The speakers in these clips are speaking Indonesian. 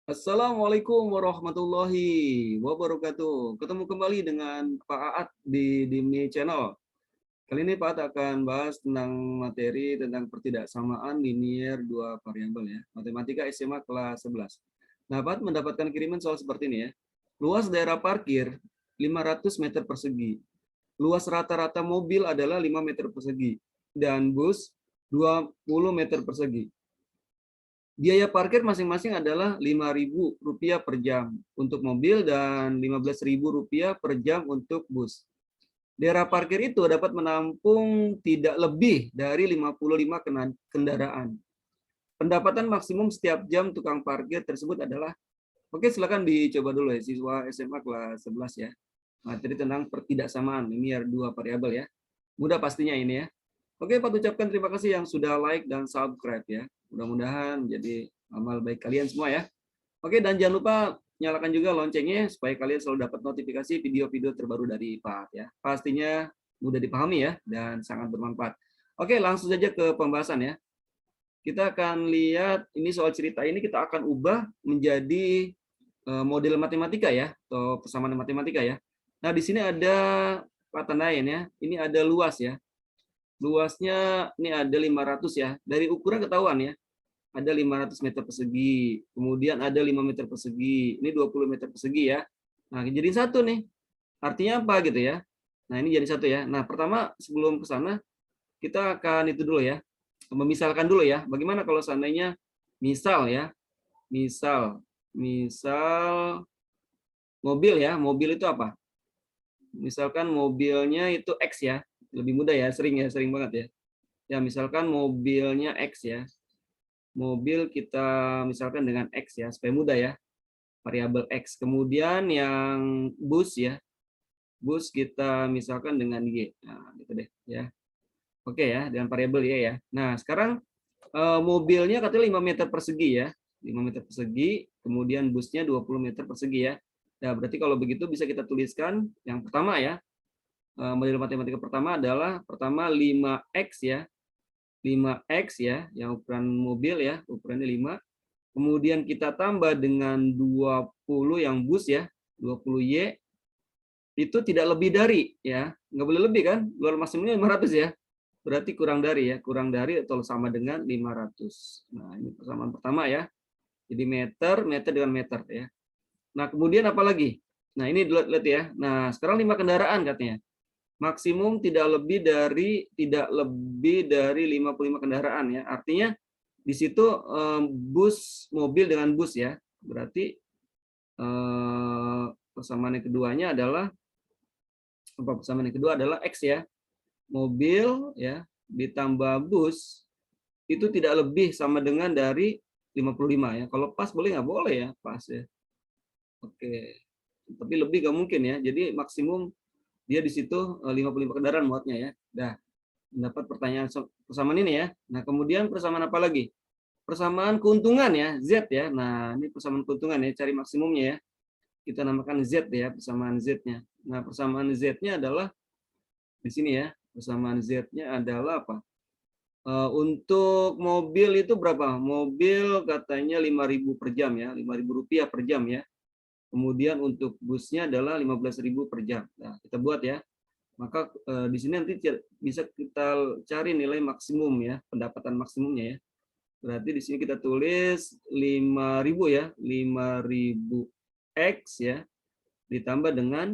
Assalamualaikum warahmatullahi wabarakatuh. Ketemu kembali dengan Pak Aat di Dimi Channel. Kali ini Pak Aat akan bahas tentang materi tentang pertidaksamaan linier dua variabel ya. Matematika SMA kelas 11. Nah, Pak Aat mendapatkan kiriman soal seperti ini ya. Luas daerah parkir 500 meter persegi. Luas rata-rata mobil adalah 5 meter persegi dan bus 20 meter persegi. Biaya parkir masing-masing adalah Rp5.000 per jam untuk mobil dan Rp15.000 per jam untuk bus. Daerah parkir itu dapat menampung tidak lebih dari 55 kendaraan. Pendapatan maksimum setiap jam tukang parkir tersebut adalah, oke silakan dicoba dulu ya siswa SMA kelas 11 ya. Materi tentang pertidaksamaan linear dua variabel ya. Mudah pastinya ini ya. Oke, Pak ucapkan terima kasih yang sudah like dan subscribe ya. Mudah-mudahan menjadi amal baik kalian semua ya. Oke, dan jangan lupa nyalakan juga loncengnya supaya kalian selalu dapat notifikasi video-video terbaru dari Pak ya. Pastinya mudah dipahami ya dan sangat bermanfaat. Oke, langsung saja ke pembahasan ya. Kita akan lihat ini soal cerita ini kita akan ubah menjadi model matematika ya atau persamaan matematika ya. Nah, di sini ada Pak tandain ya. Ini ada luas ya. Luasnya ini ada 500 ya. Dari ukuran ketahuan ya. Ada 500 meter persegi. Kemudian ada 5 meter persegi. Ini 20 meter persegi ya. Nah, jadi satu nih. Artinya apa gitu ya. Nah, ini jadi satu ya. Nah, pertama sebelum ke sana kita akan itu dulu ya. Memisalkan dulu ya. Bagaimana kalau seandainya misal ya. Misal mobil ya. Mobil itu apa? Misalkan mobilnya itu X ya. Lebih mudah ya, sering banget ya. Ya, misalkan mobilnya X ya. Mobil kita misalkan dengan X ya, supaya mudah ya. Variabel X. Kemudian yang bus ya. Bus kita misalkan dengan Y. Nah, gitu deh ya. Oke ya, dengan variabel Y ya. Nah, sekarang mobilnya katanya 5 meter persegi ya. 5 meter persegi, kemudian busnya 20 meter persegi ya. Nah, berarti kalau begitu bisa kita tuliskan yang pertama ya. Model matematika pertama adalah pertama 5X ya. 5X ya, yang ukuran mobil ya, ukurannya 5. Kemudian kita tambah dengan 20 yang bus ya, 20Y, itu tidak lebih dari ya, nggak boleh lebih kan, luar maksimumnya 500 ya. Berarti kurang dari ya, kurang dari atau sama dengan 500. Nah, ini persamaan pertama ya. Jadi meter, meter dengan meter ya. Nah, kemudian apa lagi? Nah, ini lihat ya. Nah, sekarang 5 kendaraan katanya. Maksimum tidak lebih dari 55 kendaraan ya. Artinya di situ bus mobil dengan bus ya. Berarti persamaan yang keduanya adalah persamaan yang kedua adalah X ya. Mobil ya ditambah bus itu tidak lebih sama dengan dari 55 ya. Kalau pas boleh nggak boleh ya, pas ya. Oke. Tapi lebih nggak mungkin ya. Jadi maksimum dia di situ 55 kendaraan muatnya ya. Dah, mendapat pertanyaan persamaan ini ya. Nah, kemudian persamaan apa lagi? Persamaan keuntungan ya, Z ya. Nah, ini persamaan keuntungan ya, cari maksimumnya ya. Kita namakan Z ya, persamaan Z-nya. Nah, persamaan Z-nya adalah di sini ya. Persamaan Z-nya adalah apa? Untuk mobil itu berapa? Mobil katanya 5.000 per jam ya, Rp5.000 per jam ya. Kemudian untuk busnya adalah 15.000 per jam. Nah, kita buat ya. Maka di sini nanti bisa kita cari nilai maksimum ya, pendapatan maksimumnya ya. Berarti di sini kita tulis 5.000 ya, 5.000 X ya, ditambah dengan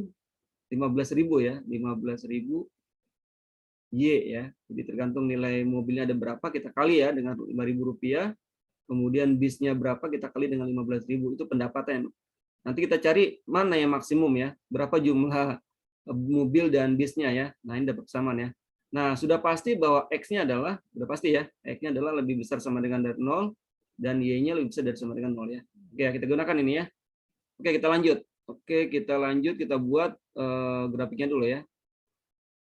15.000 ya, 15.000 Y ya. Jadi tergantung nilai mobilnya ada berapa, kita kali ya dengan Rp5.000. Kemudian bisnya berapa, kita kali dengan 15.000. Itu pendapatan. Nanti kita cari mana yang maksimum ya, berapa jumlah mobil dan bisnya ya. Nah, ini dapat persamaan ya. Nah, sudah pasti bahwa X-nya adalah, sudah pasti ya, X-nya adalah lebih besar sama dengan dari 0, dan Y-nya lebih besar dari sama dengan 0 ya. Oke, kita gunakan ini ya. Oke, kita lanjut. Oke, kita lanjut, kita buat grafiknya dulu ya.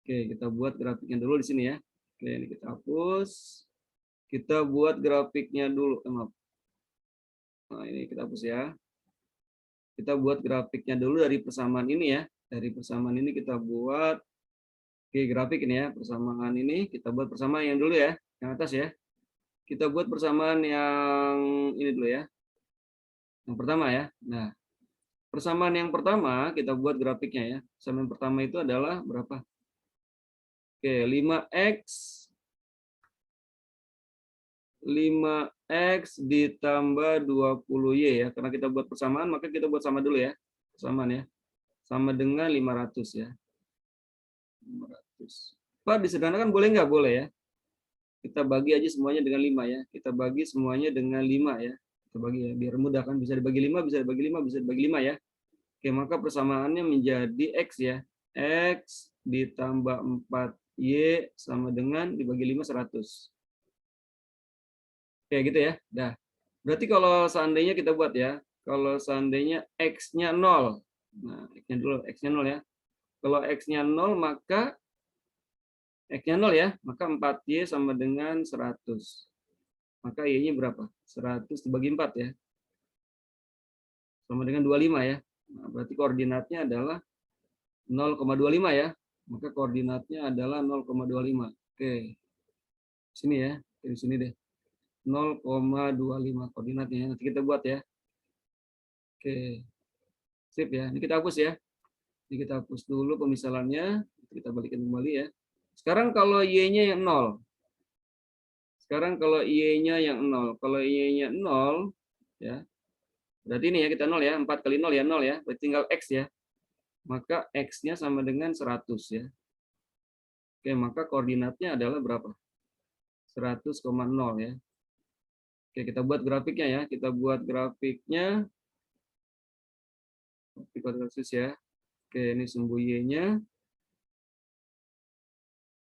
Oke, kita buat grafiknya dulu di sini ya. Oke, ini kita hapus. Kita buat grafiknya dulu. Maaf. Nah, ini kita hapus ya. Kita buat grafiknya dulu dari persamaan ini ya. Dari persamaan ini kita buat, oke, grafik ini ya. Persamaan ini kita buat persamaan yang dulu ya. Yang atas ya. Kita buat persamaan yang ini dulu ya. Yang pertama ya. Nah, persamaan yang pertama kita buat grafiknya ya. Persamaan yang pertama itu adalah berapa? Oke, 5x ditambah 20y ya. Karena kita buat persamaan, maka kita buat sama dulu ya. Persamaan ya. Sama dengan 500 ya. 500. Pak, disederhanakan boleh nggak? Boleh ya. Kita bagi aja semuanya dengan 5 ya. Kita bagi semuanya dengan 5 ya. Kita bagi ya, biar mudah kan. Bisa dibagi 5, bisa dibagi 5, bisa dibagi 5 ya. Oke, maka persamaannya menjadi X ya. X ditambah 4Y sama dengan dibagi 5, 100. Kayak gitu ya. Dah. Berarti kalau seandainya kita buat ya, kalau seandainya X-nya 0. Nah, X-nya dulu, X-nya 0 ya. Kalau X-nya 0, maka X-nya 0 ya, maka 4Y sama dengan 100. Maka Y-nya berapa? 100 dibagi 4 ya. Sama dengan 25 ya. Nah, berarti koordinatnya adalah 0,25 ya. Maka koordinatnya adalah 0,25. Oke. Sini ya. Di sini deh. 0,25 koordinatnya. Nanti kita buat ya. Oke. Sip ya. Ini kita hapus ya. Ini kita hapus dulu pemisalannya. Kita balikin kembali ya. Sekarang kalau Y-nya yang 0. Sekarang kalau Y-nya yang 0. Kalau Y-nya 0 ya. Berarti ini ya kita 0 ya. 4 kali 0 ya 0 ya. Berarti tinggal X ya. Maka X-nya sama dengan 100 ya. Oke, maka koordinatnya adalah berapa? 100,0 ya. Oke, kita buat grafiknya ya. Kita buat grafiknya. Grafik ya. Oke, ini sumbu Y-nya.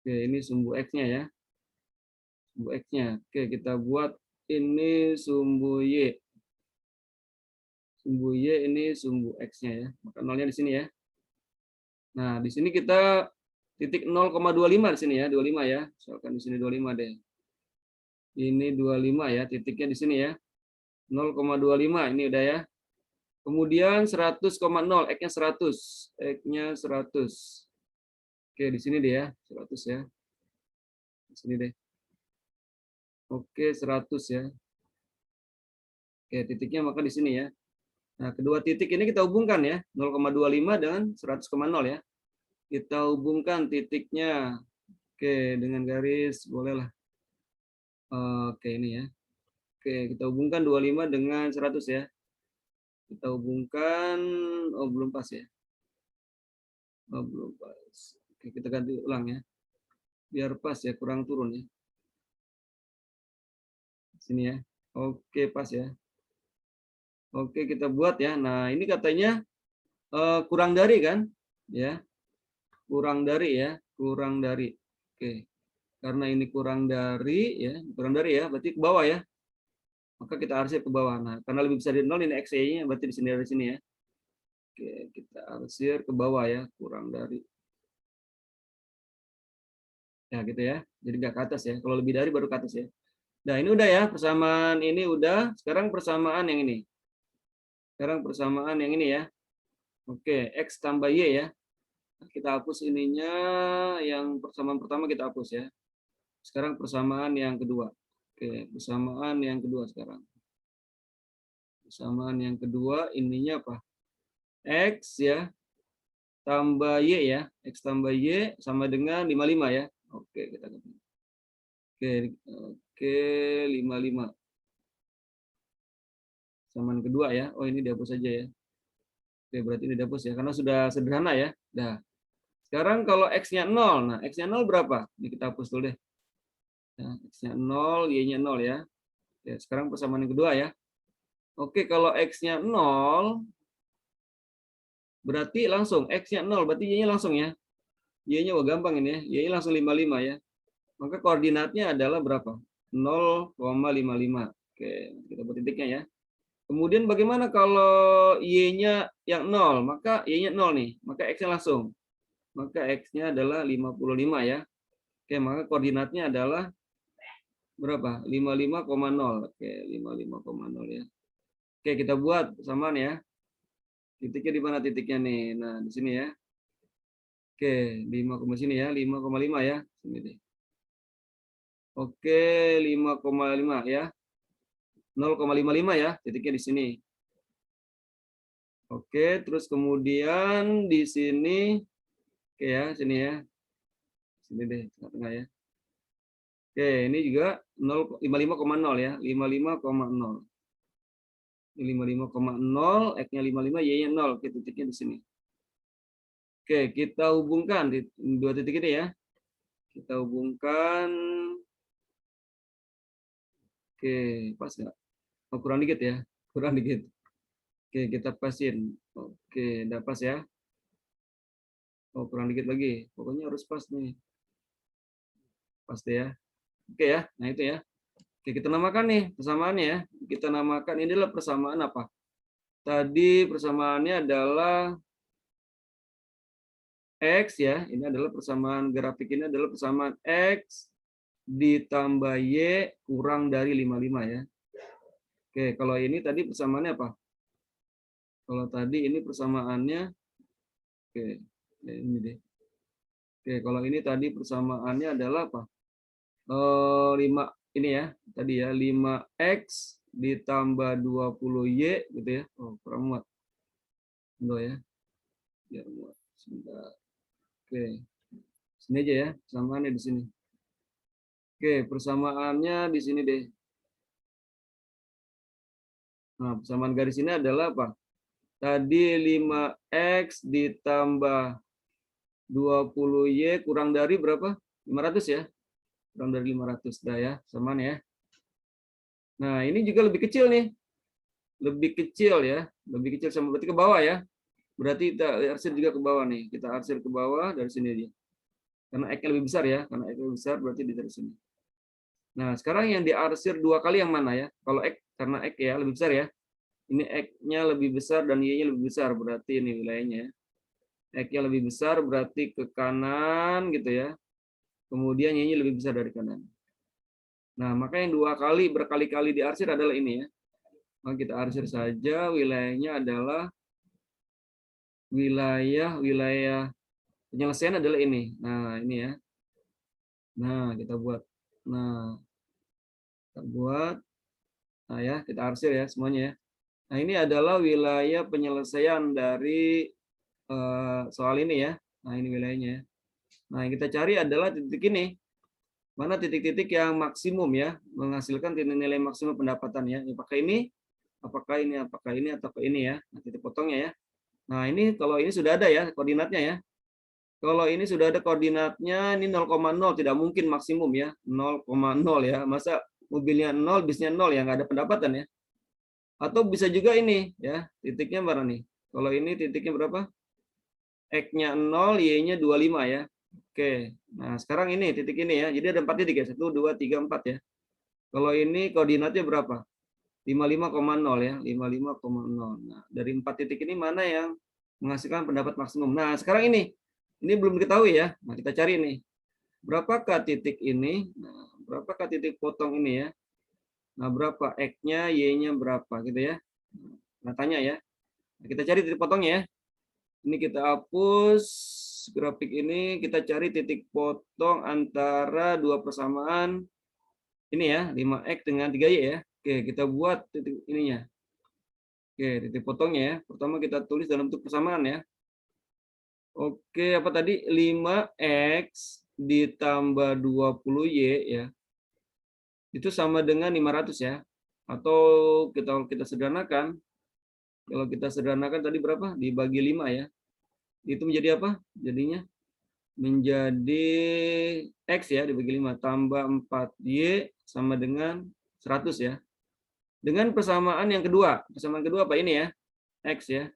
Oke, ini sumbu X-nya ya. Sumbu X-nya. Oke, kita buat ini sumbu Y. Sumbu Y ini sumbu X-nya ya. Maka nolnya di sini ya. Nah, di sini kita titik 0,25 di sini ya, 25 ya. Misalkan di sini 25 deh. Ini 25 ya, titiknya di sini ya. 0,25 ini udah ya. Kemudian 100,0, X-nya 100. X-nya 100. Oke, di sini deh ya, 100 ya. Di sini deh. Oke, 100 ya. Oke, titiknya maka di sini ya. Nah, kedua titik ini kita hubungkan ya, 0,25 dengan 100,0 ya. Kita hubungkan titiknya. Oke, dengan garis bolehlah. Oke, ini ya. Oke, kita hubungkan 25 dengan 100 ya. Kita hubungkan, oh belum pas ya. Oh, belum pas. Oke, kita ganti ulang ya. Biar pas ya, kurang turun ya. Sini ya. Oke, pas ya. Oke, kita buat ya. Nah, ini katanya kurang dari kan? Ya, kurang dari ya, kurang dari. Oke. Karena ini kurang dari ya, berarti ke bawah ya. Maka kita arsir ke bawah. Nah, karena lebih besar dari 0 ini XY-nya berarti di sini, dari sini ya. Oke, kita arsir ke bawah ya, kurang dari. Ya, gitu ya. Jadi nggak ke atas ya. Kalau lebih dari baru ke atas ya. Nah, ini udah ya, persamaan ini udah. Sekarang persamaan yang ini. Sekarang persamaan yang ini ya. Oke, X tambah Y ya. Kita hapus ininya, yang persamaan pertama kita hapus ya. Sekarang persamaan yang kedua. Oke, persamaan yang kedua sekarang. Persamaan yang kedua, ininya apa? X ya, tambah Y ya. X tambah Y sama dengan 55 ya. Oke, kita ganti. Oke, 55. Persamaan kedua ya. Oh, ini dihapus saja ya. Oke, berarti ini dihapus ya, karena sudah sederhana ya. Nah, sekarang kalau X-nya 0, nah X-nya 0 berapa? Ini kita hapus dulu deh. Nah, X-nya 0, Y-nya 0 ya. Oke, sekarang persamaan yang kedua ya. Oke, kalau X-nya 0, berarti langsung X-nya 0, berarti Y-nya langsung ya. Y-nya wah gampang ini ya. Y-nya langsung 55 ya. Maka koordinatnya adalah berapa? 0,55. Oke, kita buat titiknya ya. Kemudian bagaimana kalau Y-nya yang 0? Maka Y-nya 0 nih. Maka X-nya langsung. Maka X-nya adalah 55 ya. Oke, maka koordinatnya adalah berapa? 55,0. Oke, 55,0 ya. Oke, kita buat persamaan ya. Titiknya di mana titiknya nih? Nah, di sini ya. Oke, 5, sini ya, 5,5 ya. Sini deh. Oke, 5,5 ya. 0,55 ya, titiknya di sini. Oke, terus kemudian di sini, oke ya, sini ya. Sini deh, tengah-tengah ya. Oke, ini juga 55,0 ya, 55,0. 55,0, X-nya 55, Y-nya 0, oke, titiknya di sini. Oke, kita hubungkan di dua titik ini ya. Kita hubungkan. Oke, pas nggak? Oh, kurang dikit ya, kurang dikit. Oke, kita pasin. Oke, udah pas ya. Oh, kurang dikit lagi. Pokoknya harus pas nih. Pas deh ya. Oke ya, nah itu ya. Oke, kita namakan nih persamaannya ya. Kita namakan ini adalah persamaan apa? Tadi persamaannya adalah X ya. Ini adalah persamaan grafik ini adalah persamaan X ditambah Y kurang dari 55 ya. Oke, kalau ini tadi persamaannya apa? Kalau tadi ini persamaannya, oke, ya ini deh. Oke, kalau ini tadi persamaannya adalah apa? 5 ini ya, tadi ya, 5X ditambah 20Y gitu ya. Oh, kurang muat. Enggak ya. Biar muat. Sebentar. Oke. Sini aja ya, persamaannya di sini. Oke, persamaannya di sini deh. Nah, persamaan garis ini adalah apa? Tadi 5X ditambah 20Y kurang dari berapa? 500 ya? Kurang dari 500. Dah ya, samaan ya. Nah, ini juga lebih kecil nih. Lebih kecil ya. Lebih kecil sama berarti ke bawah ya. Berarti kita arsir juga ke bawah nih. Kita arsir ke bawah dari sini aja. Karena X-nya lebih besar ya. Karena X lebih besar berarti di dari sini. Nah, sekarang yang diarsir 2 kali yang mana ya? Kalau X, karena X ya lebih besar ya. Ini X-nya lebih besar dan Y-nya lebih besar. Berarti ini wilayahnya. X-nya lebih besar berarti ke kanan gitu ya. Kemudian Y-nya lebih besar dari kanan. Nah, maka yang 2 kali berkali-kali diarsir adalah ini ya. Nah, kita arsir saja, wilayahnya adalah wilayah penyelesaian adalah ini. Nah, ini ya. Nah, kita buat. Nah, kita buat. Nah, ya, kita arsir ya semuanya ya. Nah, ini adalah wilayah penyelesaian dari soal ini ya. Nah, ini wilayahnya ya. Nah, yang kita cari adalah titik ini. Mana titik-titik yang maksimum ya, menghasilkan nilai maksimum pendapatan ya. Apakah ini, apakah ini, apakah ini, atau ini ya. Nah, titik potongnya ya. Nah, ini kalau ini sudah ada ya koordinatnya ya. Kalau ini sudah ada koordinatnya, ini 0,0 tidak mungkin maksimum ya. 0,0 ya. Masa mobilnya 0, bisnya 0 ya, nggak ada pendapatan ya. Atau bisa juga ini ya, titiknya mana nih? Kalau ini titiknya berapa? X-nya 0, Y-nya 25 ya. Oke. Nah, sekarang ini titik ini ya. Jadi ada 4 titik ya. 1, 2, 3, 4 ya. Kalau ini koordinatnya berapa? 55,0 ya. 55,0. Nah, dari 4 titik ini mana yang menghasilkan pendapat maksimum? Nah, sekarang ini. Ini belum diketahui ya. Nah, kita cari nih. Berapakah titik ini? Nah, berapakah titik potong ini ya? Nah, berapa X-nya, Y-nya berapa gitu ya. Nah, tanya ya. Nah, kita cari titik potongnya ya. Ini kita hapus grafik ini, kita cari titik potong antara dua persamaan ini ya, 5X dengan 3Y ya. Oke, kita buat titik ininya. Oke, titik potongnya ya. Pertama kita tulis dalam bentuk persamaan ya. Oke, apa tadi? 5X ditambah 20Y ya. Itu sama dengan 500 ya. Atau kita sederhanakan. Kalau kita sederhanakan tadi berapa? Dibagi 5 ya. Itu menjadi apa? Jadinya menjadi X ya dibagi 5 tambah 4Y sama dengan 100 ya. Dengan persamaan yang kedua. Persamaan kedua apa ini ya? X ya.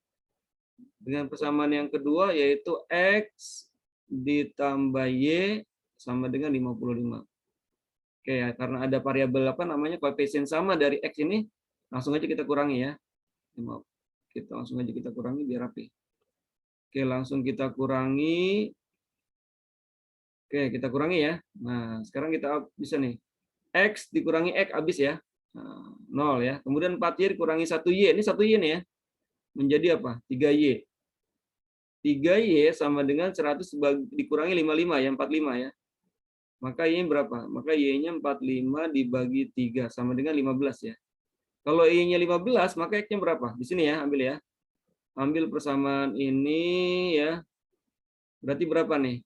Dengan persamaan yang kedua yaitu X ditambah Y sama dengan 55. Oke ya, karena ada variabel apa namanya koefisien sama dari X ini, langsung aja kita kurangi ya. Kita langsung aja kita kurangi biar rapi. Oke, langsung kita kurangi. Oke, kita kurangi ya. Nah, sekarang kita bisa nih. X dikurangi X habis ya. Nah, 0 ya. Kemudian 4Y dikurangi 1Y. Ini 1Y nih ya. Menjadi apa? 3Y. 3Y sama dengan 100 dikurangi 55 ya, 45 ya. Maka Y berapa? Maka Y-nya 45 dibagi 3 sama dengan 15 ya. Kalau Y-nya 15, maka X-nya berapa? Di sini ya, ambil ya. ambil persamaan ini ya. Berarti berapa nih?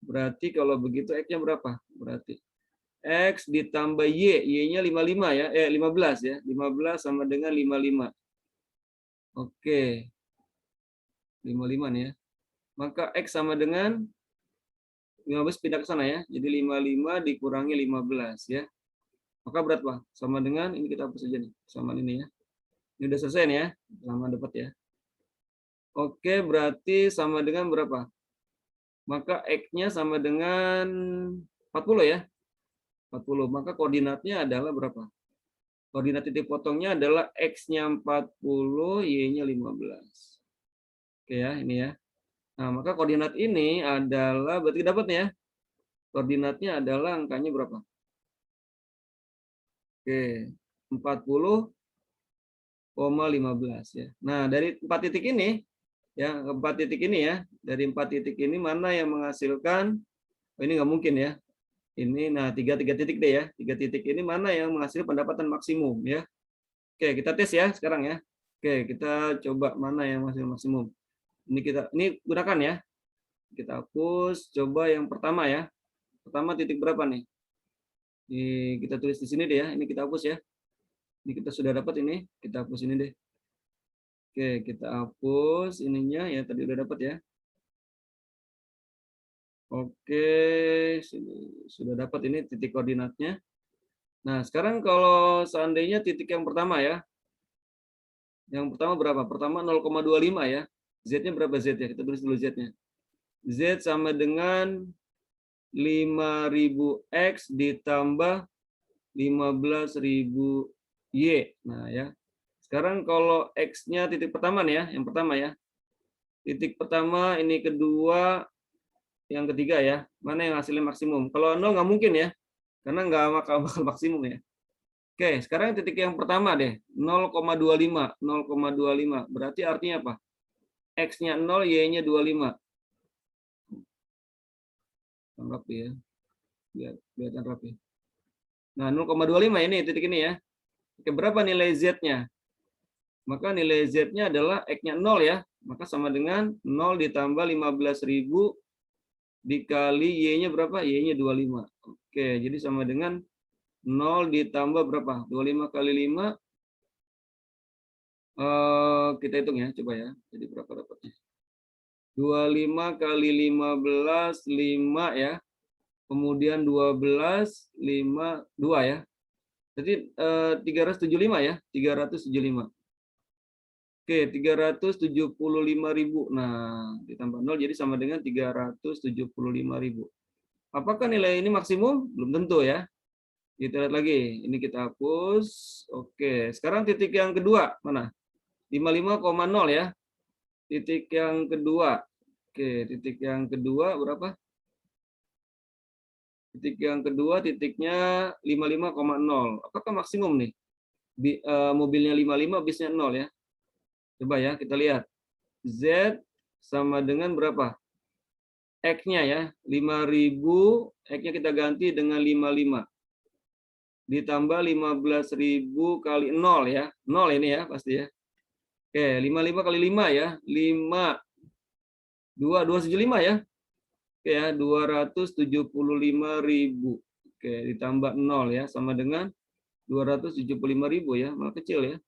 Berarti kalau begitu X-nya berapa? Berarti X ditambah Y, Y-nya 55 ya, 15 ya. 15 sama dengan 55. Oke, 55 nih ya. Maka X sama dengan 15 pindah ke sana ya. Jadi 55 dikurangi 15 ya. Maka berapa? Sama dengan, ini kita hapus saja nih. Sama ini ya. Ini udah selesai nih ya. Sama dapat ya. Oke, berarti sama dengan berapa? Maka X-nya sama dengan 40 ya. 40. Maka koordinatnya adalah berapa? Koordinat titik potongnya adalah X-nya 40, Y-nya 15. Oke ya, ini ya. Nah, maka koordinat ini adalah, berarti dapat ya. Koordinatnya adalah angkanya berapa? Oke, 40,15 ya. Nah, dari 4 titik ini, ya, 4 titik ini ya, dari 4 titik ini mana yang menghasilkan, oh ini nggak mungkin ya. Ini, nah, tiga titik deh ya. 3 titik ini mana yang menghasilkan pendapatan maksimum ya. Oke, kita tes ya sekarang ya. Oke, kita coba mana yang masih maksimum. Ini gunakan ya. Kita hapus, coba yang pertama ya. Pertama titik berapa nih? Kita tulis di sini deh ya. Ini kita hapus ya. Ini kita sudah dapat ini. Kita hapus ini deh. Oke, kita hapus ininya ya. Tadi udah dapat ya. Oke, sudah dapat ini titik koordinatnya. Nah, sekarang kalau seandainya titik yang pertama ya. Yang pertama berapa? Pertama 0,25 ya. Z-nya berapa Z ya? Kita tulis dulu Z-nya. Z sama dengan 5.000X ditambah 15.000 Y. Nah ya. Sekarang kalau X-nya titik pertama nih ya, yang pertama ya. Titik pertama, ini kedua, yang ketiga ya. Mana yang hasilnya maksimum? Kalau 0 nggak mungkin ya, karena nggak bakal maksimum ya. Oke, sekarang titik yang pertama deh, 0,25. 0,25. Berarti artinya apa? X-nya 0, Y-nya 25. Rapi ya. Biar rapi. Nah, 0,25 ini titik ini ya. Oke, berapa nilai Z-nya? Maka nilai Z-nya adalah X-nya 0 ya. Maka sama dengan 0 ditambah 15.000 dikali Y-nya berapa? Y-nya 25. Oke, jadi sama dengan 0 ditambah berapa? 25 kali 5. Kita hitung ya, coba ya. Jadi berapa dapatnya? 25 kali 15, 5 ya. Kemudian 12, 5, 2 ya. Jadi 375 ya, 375. Oke, 375.000. Nah, ditambah 0 jadi sama dengan 375.000. Apakah nilai ini maksimum? Belum tentu ya. Kita lihat lagi. Ini kita hapus. Oke, sekarang titik yang kedua mana? 55,0 ya. Titik yang kedua. Oke, titik yang kedua berapa? Titik yang kedua titiknya 55,0. Apakah maksimum nih? Mobilnya 55, bisnya 0 ya. Coba ya, kita lihat. Z sama dengan berapa? X-nya ya, 5.000, X-nya kita ganti dengan 55. Ditambah 15.000 kali 0 ya. 0 ini ya, pasti ya. Oke, 55 kali 5 ya. 5, 275 ya. Oke ya, 275.000. Oke, ditambah 0 ya, sama dengan 275.000 ya, malah kecil ya.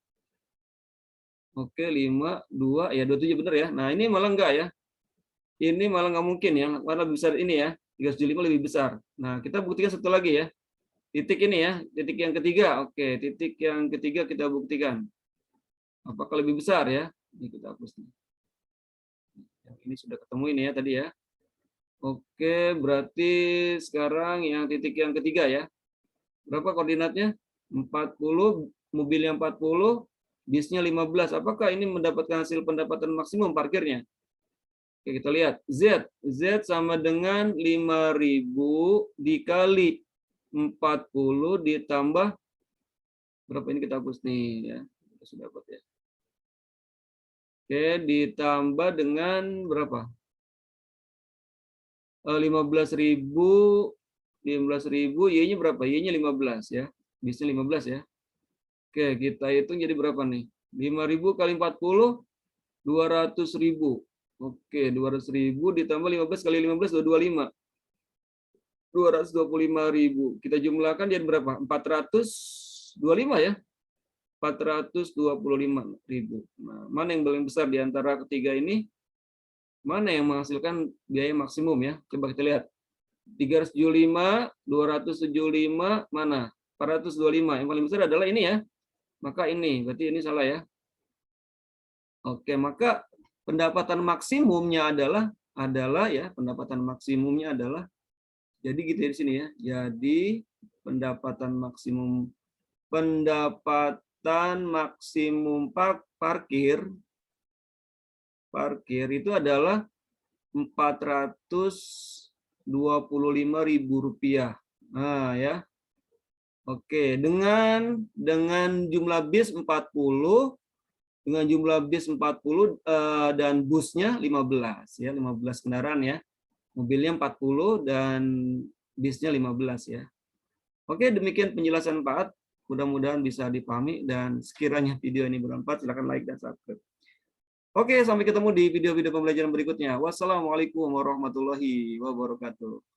Oke, 5, 2, ya 27 benar ya. Nah, ini malah enggak ya. Ini malah nggak mungkin ya, malah besar ini ya. 375 lebih besar. Nah, kita buktikan satu lagi ya. Titik ini ya, titik yang ketiga. Oke, titik yang ketiga kita buktikan. Apakah lebih besar ya? Ini kita hapus nih. Yang ini sudah ketemu ini ya tadi ya. Oke, berarti sekarang yang titik yang ketiga ya. Berapa koordinatnya? 40, mobilnya 40, bisnya 15. Apakah ini mendapatkan hasil pendapatan maksimum parkirnya? Oke, kita lihat. Z. Z sama dengan 5.000 dikali 40 ditambah berapa ini kita hapus nih ya. Kita sudah dapat ya. Oke, ditambah dengan berapa? 15.000, 15.000, Y-nya berapa? Y-nya 15 ya. Bisnya 15 ya. Oke, kita hitung jadi berapa nih? 5.000 kali 40 200.000. Oke, 200.000 ditambah 15 kali 15, 225. 225.000. Kita jumlahkan dia berapa? 425 ya? 425.000. Nah, mana yang paling besar di antara ketiga ini? Mana yang menghasilkan biaya maksimum ya? Coba kita lihat. 375, 275, mana? 425. Yang paling besar adalah ini ya. Maka ini, berarti ini salah ya. Oke, maka pendapatan maksimumnya adalah ya, pendapatan maksimumnya adalah jadi gitu ya di sini ya. Jadi pendapatan maksimum parkir itu adalah Rp425.000. Nah, ya. Oke, dengan jumlah bis 40, dengan jumlah bis 40 dan busnya 15 ya, 15 kendaraan ya. Mobilnya 40 dan bisnya 15 ya. Oke, demikian penjelasan Pak. Mudah-mudahan bisa dipahami dan sekiranya video ini bermanfaat silakan like dan subscribe. Oke, sampai ketemu di video-video pembelajaran berikutnya. Wassalamualaikum warahmatullahi wabarakatuh.